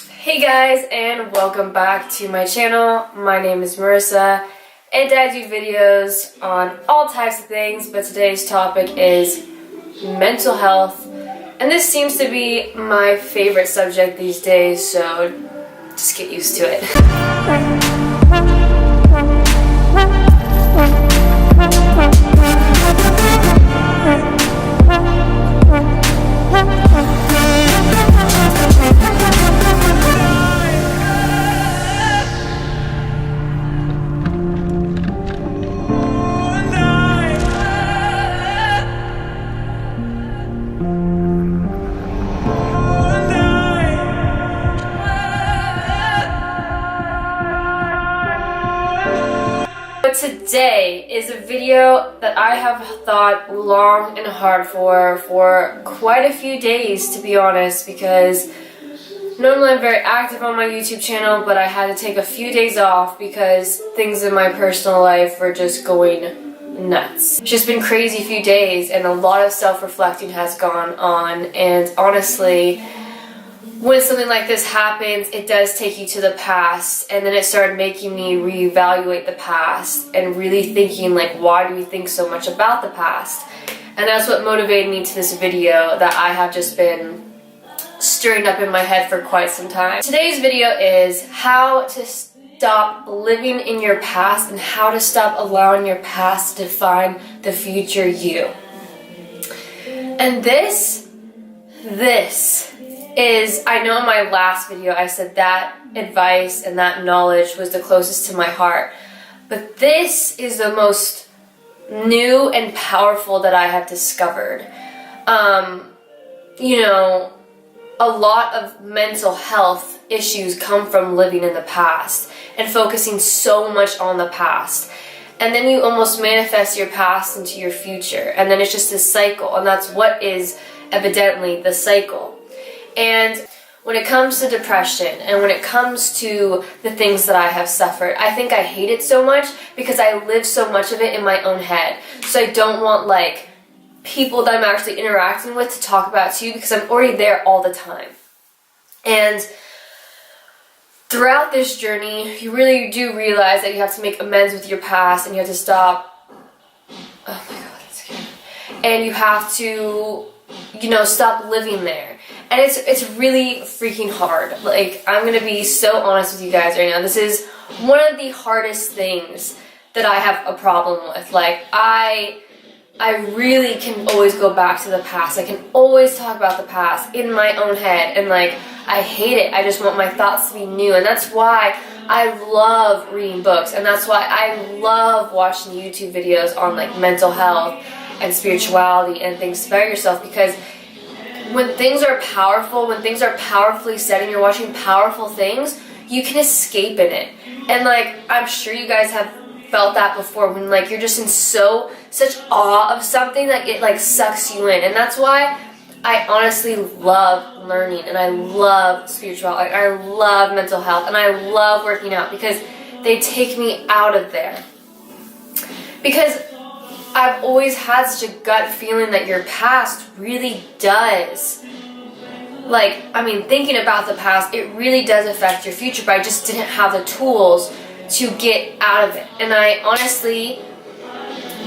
Hey guys, and welcome back to my channel. My name is Marissa, and I do videos on all types of things, but today's topic is mental health, and this seems to be my favorite subject these days, so just get used to it. Today is a video that I have thought long and hard for quite a few days, to be honest, because normally I'm very active on my YouTube channel, but I had to take a few days off because things in my personal life were just going nuts. It's just been crazy few days, and a lot of self-reflecting has gone on, and honestly, when something like this happens, it does take you to the past, and then it started making me reevaluate the past and really thinking, like, why do we think so much about the past? And that's what motivated me to this video that I have just been stirring up in my head for quite some time. Today's video is how to stop living in your past and how to stop allowing your past to define the future you. And this is, I know in my last video I said that advice and that knowledge was the closest to my heart, but this is the most new and powerful that I have discovered. A lot of mental health issues come from living in the past and focusing so much on the past. And then you almost manifest your past into your future, and then it's just this cycle, and that's what is evidently the cycle. And when it comes to depression and when it comes to the things that I have suffered, I think I hate it so much because I live so much of it in my own head. So I don't want people that I'm actually interacting with to talk about to you because I'm already there all the time. And throughout this journey, you really do realize that you have to make amends with your past, and you have to stop. Oh my God, that's good. And you have to, stop living there. And it's really freaking hard. I'm gonna be so honest with you guys right now. This is one of the hardest things that I have a problem with. I really can always go back to the past. I can always talk about the past in my own head, and I hate it. I just want my thoughts to be new, and that's why I love reading books, and that's why I love watching YouTube videos on mental health and spirituality and things about yourself, because when things are powerful, when things are powerfully said and you're watching powerful things, you can escape in it. And I'm sure you guys have felt that before, when you're just in such awe of something that it sucks you in. And that's why I honestly love learning, and I love spirituality, I love mental health, and I love working out, because they take me out of there. Because I've always had such a gut feeling that your past really does, thinking about the past, it really does affect your future, but I just didn't have the tools to get out of it. And I honestly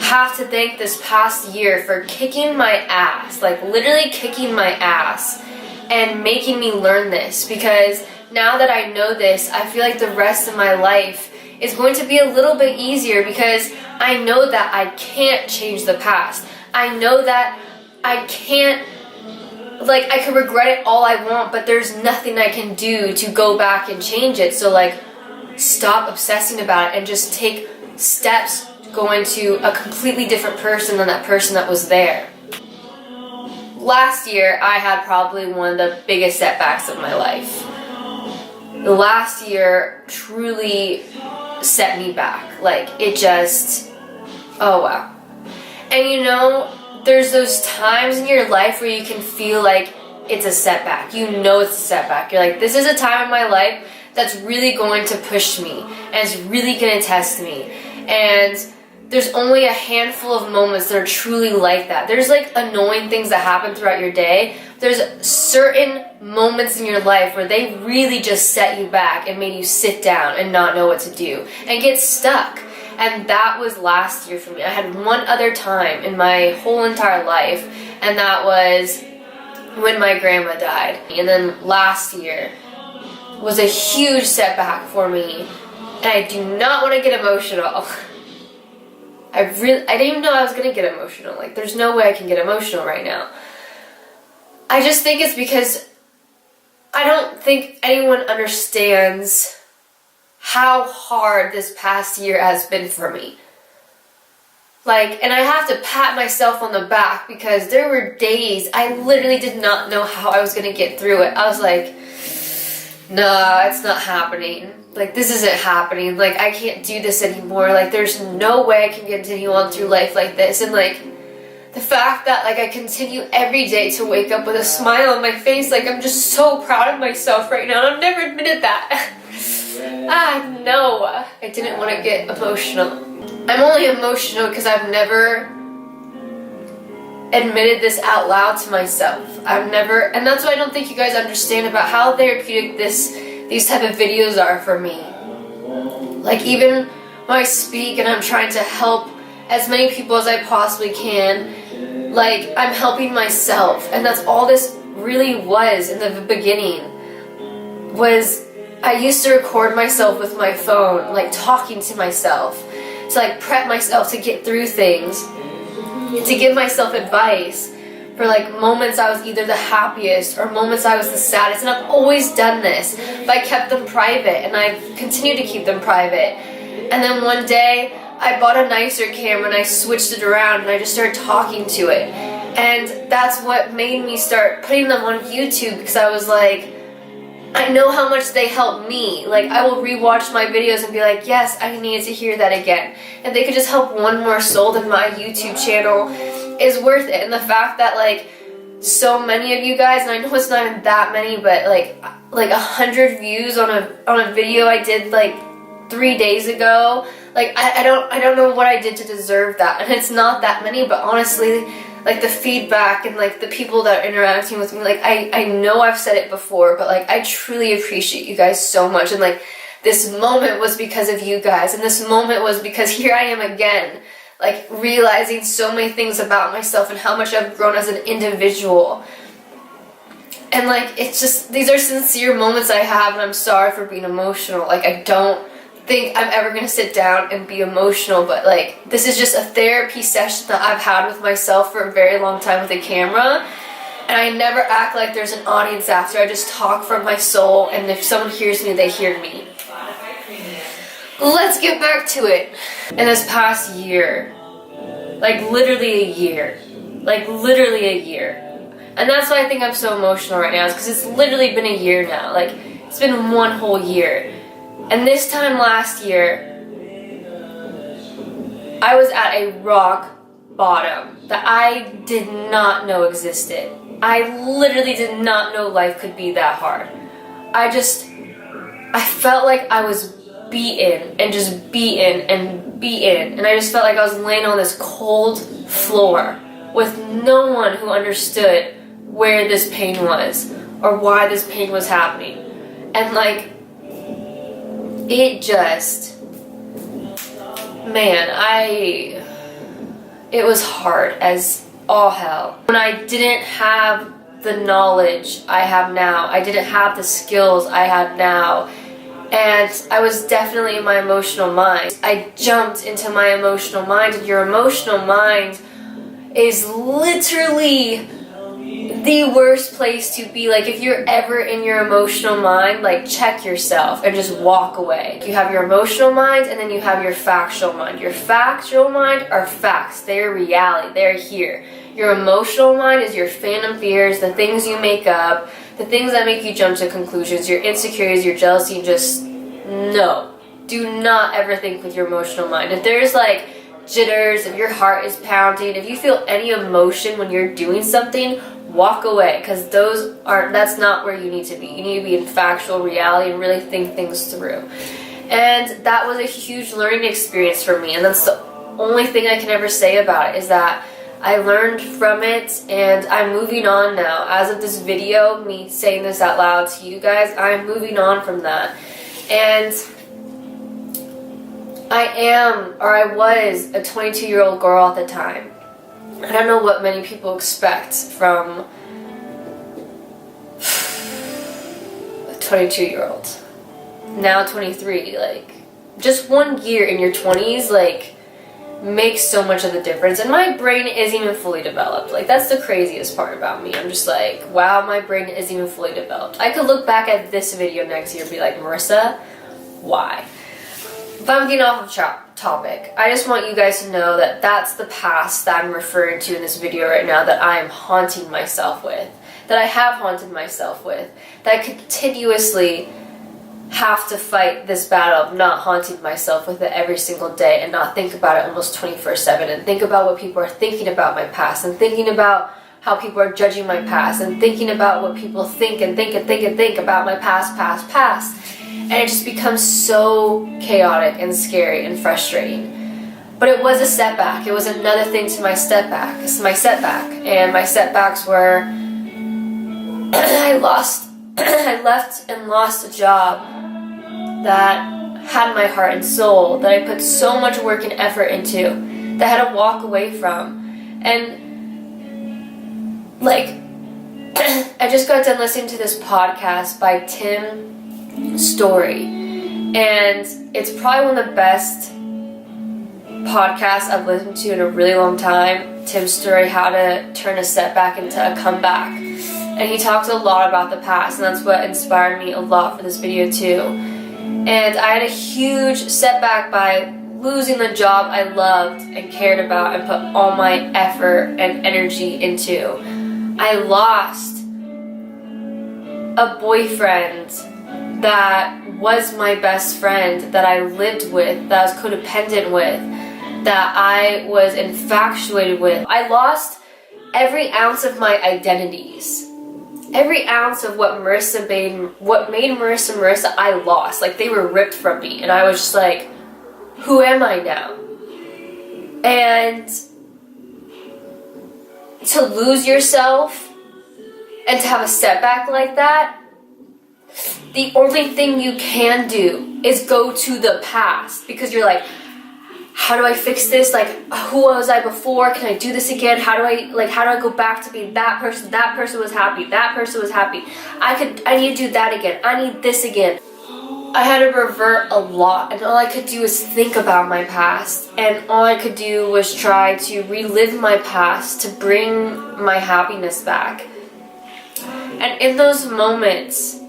have to thank this past year for kicking my ass, literally kicking my ass, and making me learn this, because now that I know this, I feel like the rest of my life is going to be a little bit easier, because I know that I can't change the past. I know that I can't, I could regret it all I want, but there's nothing I can do to go back and change it. So stop obsessing about it and just take steps to go into a completely different person than that person that was there. Last year, I had probably one of the biggest setbacks of my life. The last year truly set me back. Oh wow. And there's those times in your life where you can feel like it's a setback. It's a setback. You're this is a time in my life that's really going to push me, and it's really going to test me. And there's only a handful of moments that are truly like that. There's like annoying things that happen throughout your day. There's certain moments in your life where they really just set you back and made you sit down and not know what to do and get stuck. And that was last year for me. I had one other time in my whole entire life, and that was when my grandma died. And then last year was a huge setback for me, and I do not want to get emotional. I didn't even know I was going to get emotional. Like, there's no way I can get emotional right now. I just think it's because I don't think anyone understands how hard this past year has been for me. Like, and I have to pat myself on the back because there were days I literally did not know how I was going to get through it. I was like, nah, it's not happening. Like, this isn't happening. Like, I can't do this anymore. Like, there's no way I can continue on through life like this. And, like, the fact that, like, I continue every day to wake up with a smile on my face, like, I'm just so proud of myself right now. And I've never admitted that. No, I didn't want to get emotional. I'm only emotional because I've never admitted this out loud to myself. And that's why I don't think you guys understand about how therapeutic these type of videos are for me. Like, even when I speak and I'm trying to help as many people as I possibly can, like, I'm helping myself. And that's all this really was in the beginning, was I used to record myself with my phone, like, talking to myself, to, like, prep myself to get through things, to give myself advice for, like, moments I was either the happiest or moments I was the saddest. And I've always done this, but I kept them private, and I continue to keep them private. And then one day I bought a nicer camera and I switched it around and I just started talking to it. And that's what made me start putting them on YouTube, because I was like, I know how much they help me. Like, I will rewatch my videos and be like, yes, I needed to hear that again. And they could just help one more soul, then my YouTube channel is worth it. And the fact that, like, so many of you guys, and I know it's not even that many, but like 100 views on a video I did like 3 days ago. Like, I don't know what I did to deserve that. And it's not that many, but honestly, like, the feedback and, like, the people that are interacting with me, like, I know I've said it before, but, like, I truly appreciate you guys so much. And, like, this moment was because of you guys, and this moment was because here I am again, like, realizing so many things about myself and how much I've grown as an individual. And, like, it's just, these are sincere moments I have, and I'm sorry for being emotional. Like, I don't think I'm ever gonna sit down and be emotional, but, like, this is just a therapy session that I've had with myself for a very long time with a camera, and I never act like there's an audience after. I just talk from my soul, and if someone hears me, they hear me. Let's get back to it. In this past year, like, literally a year, and that's why I think I'm so emotional right now, is because it's literally been a year now. Like, it's been one whole year. And this time last year, I was at a rock bottom that I did not know existed. I literally did not know life could be that hard. I felt like I was beaten and just beaten and beaten. And I just felt like I was laying on this cold floor with no one who understood where this pain was or why this pain was happening. And, like, it just, man, it was hard as all hell. When I didn't have the knowledge I have now, I didn't have the skills I have now, and I was definitely in my emotional mind. I jumped into my emotional mind, and your emotional mind is literally the worst place to be. Like, if you're ever in your emotional mind, like, check yourself and just walk away. You have your emotional mind, and then you have your factual mind. Your factual mind are facts. They're reality. They're here. Your emotional mind is your phantom fears, the things you make up, the things that make you jump to conclusions, your insecurities, your jealousy. Just no. Do not ever think with your emotional mind. If there's, like, jitters, if your heart is pounding, if you feel any emotion when you're doing something, walk away, because that's not where you need to be. You need to be in factual reality and really think things through. And that was a huge learning experience for me, and that's the only thing I can ever say about it is that I learned from it, and I'm moving on now. As of this video, me saying this out loud to you guys, I'm moving on from that. And I was a 22-year-old girl at the time. I don't know what many people expect from a 22-year-old. Now 23, like, just 1 year in your 20s, like, makes so much of the difference. And my brain isn't even fully developed. Like, that's the craziest part about me. I'm just like, wow, my brain isn't even fully developed. I could look back at this video next year and be like, Marissa, why? If I'm getting off of topic, I just want you guys to know that that's the past that I'm referring to in this video right now, that I am haunting myself with, that I have haunted myself with, that I continuously have to fight this battle of not haunting myself with it every single day and not think about it almost 24/7 and think about what people are thinking about my past and thinking about how people are judging my past and thinking about what people think and think and think and think about my past. And it just becomes so chaotic and scary and frustrating. But it was a setback. It was another thing to my setback. And my setbacks were I left and lost a job that had my heart and soul, that I put so much work and effort into, that I had to walk away from. And like, I just got done listening to this podcast by Tim Story, and it's probably one of the best podcasts I've listened to in a really long time. Tim's Story, how to turn a setback into a comeback. And he talks a lot about the past, and that's what inspired me a lot for this video too. And I had a huge setback by losing the job I loved and cared about and put all my effort and energy into. I lost a boyfriend that was my best friend, that I lived with, that I was codependent with, that I was infatuated with. I lost every ounce of my identities. Every ounce of what made Marissa Marissa, I lost. Like, they were ripped from me, and I was just like, who am I now? And to lose yourself and to have a setback like that, the only thing you can do is go to the past, because you're like, how do I fix this? Like, who was I before? Can I do this again? How do I go back to being that person? That person was happy. That person was happy. I need to do that again. I need this again. I had to revert a lot, and all I could do was think about my past, and all I could do was try to relive my past to bring my happiness back. And in those moments,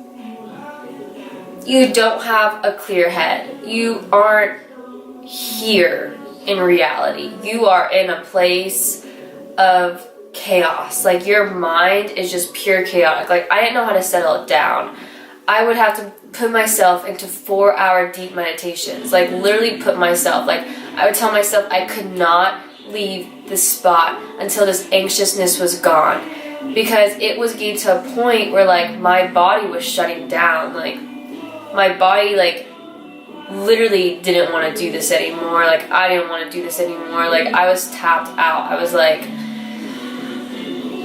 you don't have a clear head. You aren't here in reality. You are in a place of chaos. Like, your mind is just pure chaotic. Like, I didn't know how to settle it down. I would have to put myself into 4-hour deep meditations. Like, literally put myself, like, I would tell myself I could not leave this spot until this anxiousness was gone, because it was getting to a point where, like, my body was shutting down. Like, my body, like, literally didn't want to do this anymore. Like, I didn't want to do this anymore. Like, I was tapped out. I was like,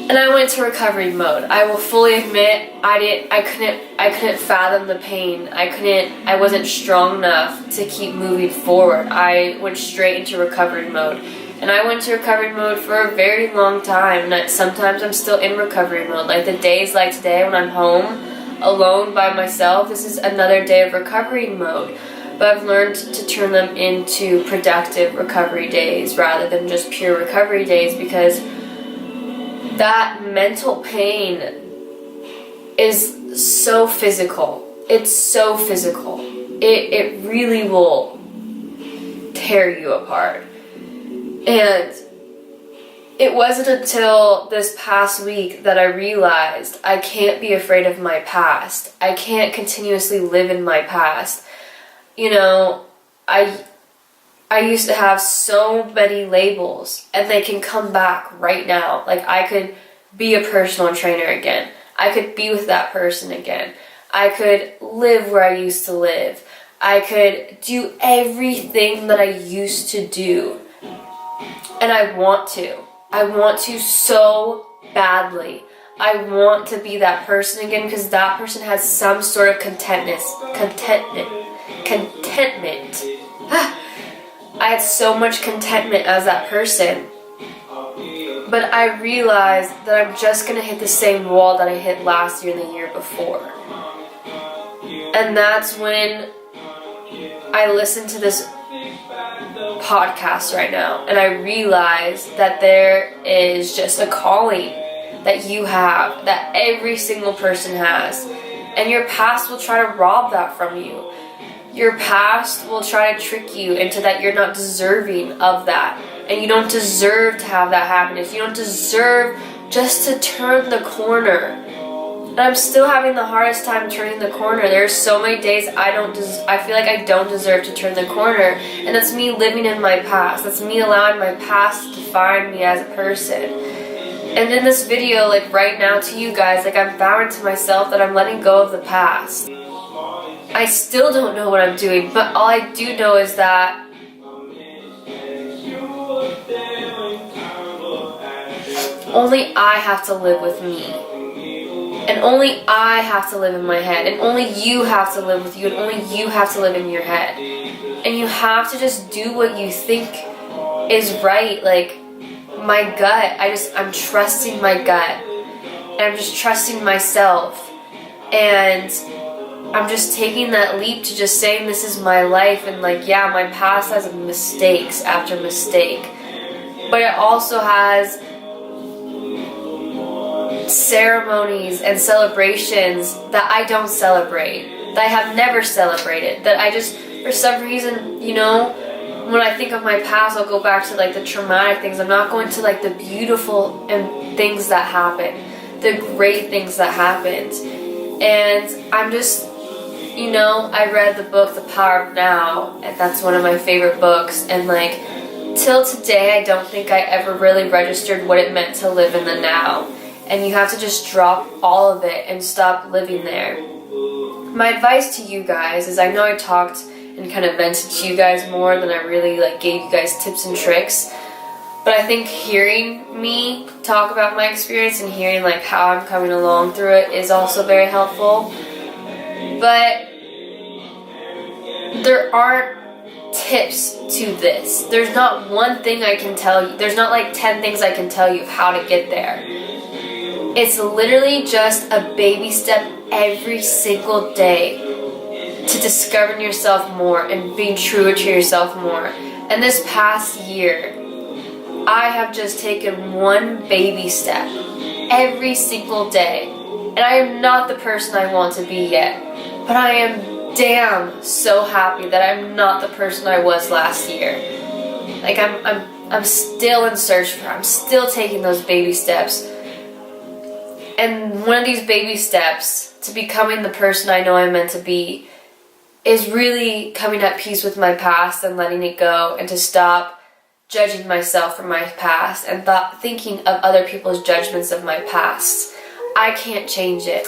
and I went to recovery mode. I will fully admit, I couldn't fathom the pain. I wasn't strong enough to keep moving forward. I went straight into recovery mode. And I went to recovery mode for a very long time. And sometimes I'm still in recovery mode. Like, the days like today when I'm home alone by myself, this is another day of recovery mode. But I've learned to turn them into productive recovery days rather than just pure recovery days, because that mental pain is so physical. It's so physical. It really will tear you apart. And it wasn't until this past week that I realized I can't be afraid of my past. I can't continuously live in my past. You know, I used to have so many labels, and they can come back right now. Like, I could be a personal trainer again. I could be with that person again. I could live where I used to live. I could do everything that I used to do And I want to. I want to so badly. I want to be that person again because that person has some sort of contentment. I had so much contentment as that person. But I realized that I'm just going to hit the same wall that I hit last year and the year before. And that's when I listened to this podcast right now and I realized that there is just a calling that you have, that every single person has. And your past will try to rob that from you. Your past will try to trick you into that you're not deserving of that. And you don't deserve to have that happiness. You don't deserve just to turn the corner. And I'm still having the hardest time turning the corner. There's so many days I feel like I don't deserve to turn the corner. And that's me living in my past. That's me allowing my past to define me as a person. And in this video, like right now to you guys, like I'm vowing to myself that I'm letting go of the past. I still don't know what I'm doing, but all I do know is that only I have to live with me. And only I have to live in my head. And only you have to live with you. And only you have to live in your head. And you have to just do what you think is right. Like, my gut. I'm trusting my gut. And I'm just trusting myself. And I'm just taking that leap to just saying this is my life. And like, yeah, my past has mistakes after mistake. But it also has ceremonies and celebrations that I don't celebrate, that I have never celebrated, that I just, for some reason, you know, when I think of my past, I'll go back to like the traumatic things. I'm not going to like the beautiful and things that happened, the great things that happened. And I'm just, you know, I read the book The Power of Now, and that's one of my favorite books, and like till today I don't think I ever really registered what it meant to live in the now. And you have to just drop all of it and stop living there. My advice to you guys is, I know I talked and kind of vented to you guys more than I really like gave you guys tips and tricks, but I think hearing me talk about my experience and hearing like how I'm coming along through it is also very helpful. But there aren't tips to this. There's not one thing I can tell you. There's not like 10 things I can tell you of how to get there. It's literally just a baby step every single day to discovering yourself more and being true to yourself more. And this past year, I have just taken one baby step every single day. And I am not the person I want to be yet. But I am damn so happy that I'm not the person I was last year. Like I'm still in search for, I'm still taking those baby steps. And one of these baby steps to becoming the person I know I'm meant to be is really coming at peace with my past and letting it go, and to stop judging myself for my past and thinking of other people's judgments of my past. I can't change it.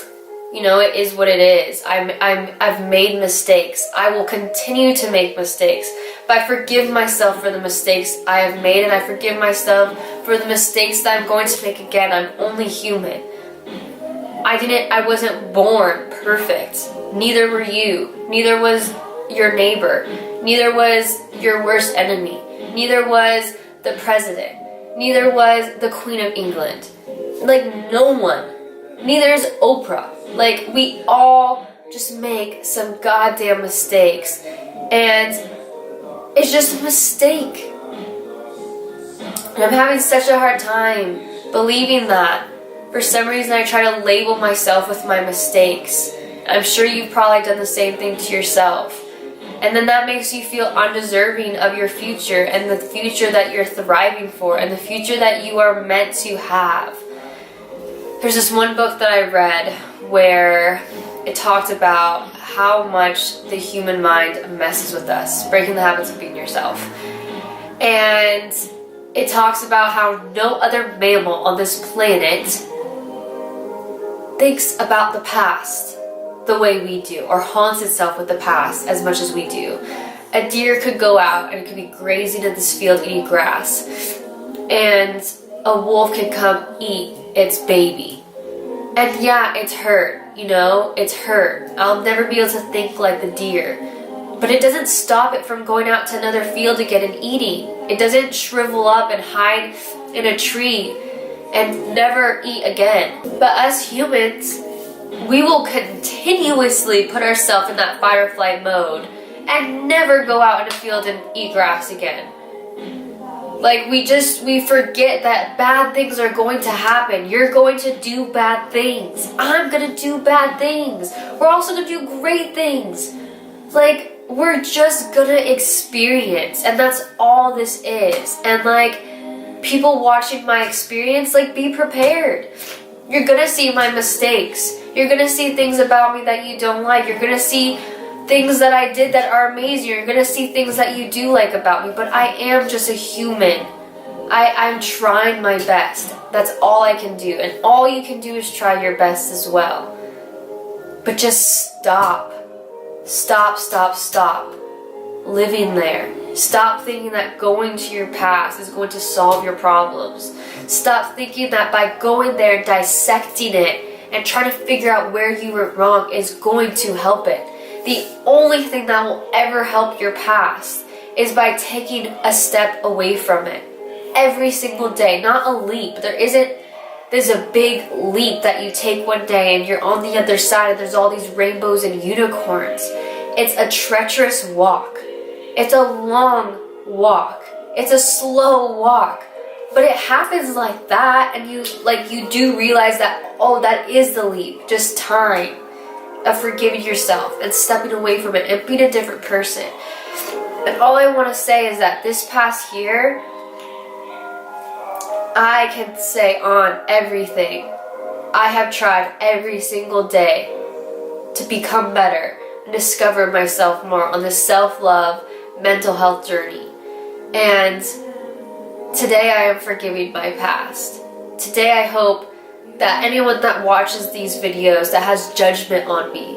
You know, it is what it is. I've made mistakes. I will continue to make mistakes. But I forgive myself for the mistakes I have made, and I forgive myself for the mistakes that I'm going to make again. I'm only human. I wasn't born perfect. Neither were you. Neither was your neighbor. Neither was your worst enemy. Neither was the president. Neither was the Queen of England. Like, no one. Neither is Oprah. Like, we all just make some goddamn mistakes. And it's just a mistake. And I'm having such a hard time believing that. For some reason, I try to label myself with my mistakes. I'm sure you've probably done the same thing to yourself. And then that makes you feel undeserving of your future, and the future that you're thriving for, and the future that you are meant to have. There's this one book that I read where it talked about how much the human mind messes with us, breaking the habits of being yourself. And it talks about how no other mammal on this planet thinks about the past the way we do, or haunts itself with the past as much as we do. A deer could go out and it could be grazing in this field eating grass, and a wolf can come eat its baby. And yeah, it's hurt, it's hurt. I'll never be able to think like the deer. But it doesn't stop it from going out to another field again and eating. It doesn't shrivel up and hide in a tree and never eat again. But us humans, we will continuously put ourselves in that fight or flight mode and never go out in a field and eat grass again. Like, we forget that bad things are going to happen. You're going to do bad things. I'm going to do bad things. We're also going to do great things. Like, we're just going to experience. And that's all this is. And, like, people watching my experience, like, be prepared. You're going to see my mistakes. You're going to see things about me that you don't like. You're going to see things that I did that are amazing. You're going to see things that you do like about me. But I am just a human. I'm trying my best. That's all I can do. And all you can do is try your best as well. But just stop. Stop living there. Stop thinking that going to your past is going to solve your problems. Stop thinking that by going there and dissecting it and trying to figure out where you were wrong is going to help it. The only thing that will ever help your past is by taking a step away from it. Every single day. Not a leap. There's a big leap that you take one day and you're on the other side and there's all these rainbows and unicorns. It's a treacherous walk. It's a long walk. It's a slow walk. But it happens like that, and you do realize that, oh, that is the leap. Just time of forgiving yourself and stepping away from it and being a different person. And all I want to say is that this past year, I can say on everything, I have tried every single day to become better and discover myself more on this self-love, mental health journey. And today I am forgiving my past. Today I hope that anyone that watches these videos that has judgment on me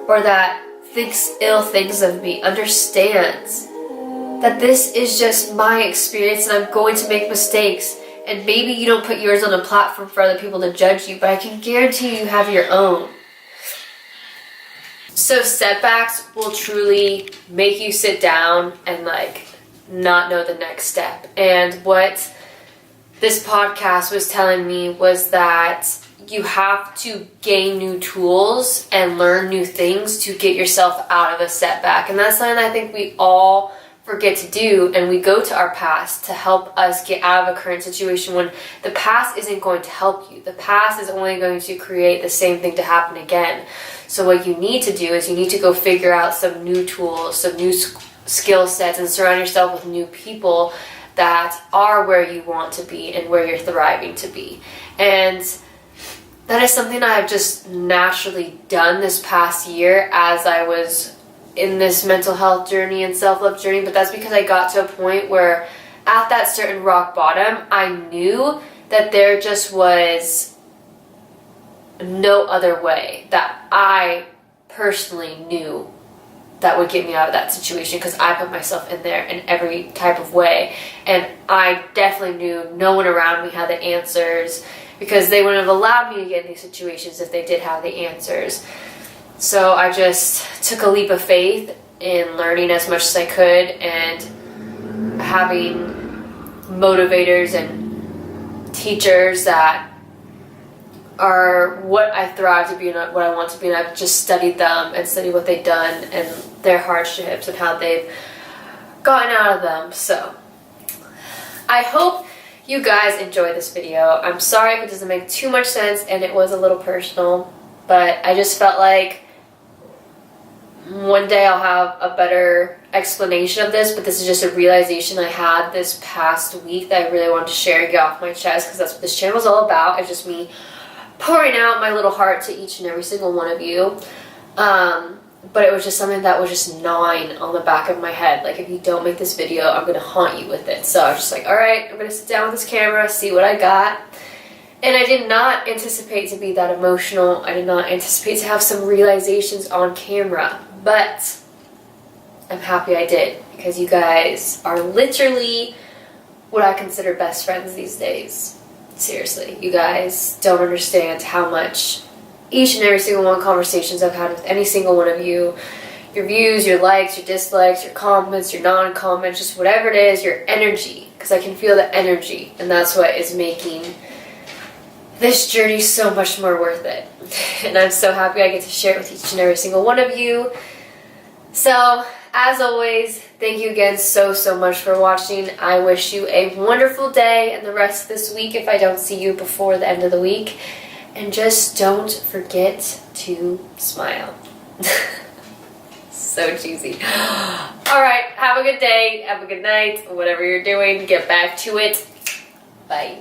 or that thinks ill things of me understands that this is just my experience and I'm going to make mistakes. And maybe you don't put yours on a platform for other people to judge you, but I can guarantee you have your own. So setbacks will truly make you sit down and not know the next step. And what this podcast was telling me was that you have to gain new tools and learn new things to get yourself out of a setback. And that's something I think we all forget to do, and we go to our past to help us get out of a current situation when the past isn't going to help you. The past is only going to create the same thing to happen again. So what you need to do is you need to go figure out some new tools, some new skill sets, and surround yourself with new people that are where you want to be and where you're thriving to be. And that is something I've just naturally done this past year as I was in this mental health journey and self-love journey. But that's because I got to a point where at that certain rock bottom, I knew that there just was no other way that I personally knew that would get me out of that situation, because I put myself in there in every type of way. And I definitely knew no one around me had the answers, because they wouldn't have allowed me to get in these situations if they did have the answers. So I just took a leap of faith in learning as much as I could and having motivators and teachers that are what I thrive to be and what I want to be. And I've just studied them and studied what they've done and their hardships and how they've gotten out of them. So I hope you guys enjoy this video. I'm sorry if it doesn't make too much sense and it was a little personal, but I just felt like one day I'll have a better explanation of this, but this is just a realization I had this past week that I really wanted to share and get off my chest, because that's what this channel is all about. It's just me pouring out my little heart to each and every single one of you. But it was just something that was just gnawing on the back of my head. Like, if you don't make this video, I'm going to haunt you with it. So I was just like, alright, I'm going to sit down with this camera, see what I got. And I did not anticipate to be that emotional. I did not anticipate to have some realizations on camera. But I'm happy I did, because you guys are literally what I consider best friends these days. Seriously, you guys don't understand how much each and every single one conversations I've had with any single one of you, your views, your likes, your dislikes, your comments, your non-comments, just whatever it is, your energy, because I can feel the energy, and that's what is making this journey so much more worth it. And I'm so happy I get to share it with each and every single one of you. So, as always, thank you again so much for watching. I wish you a wonderful day and the rest of this week if I don't see you before the end of the week. And just don't forget to smile. So cheesy. Alright, have a good day, have a good night, whatever you're doing, get back to it. Bye.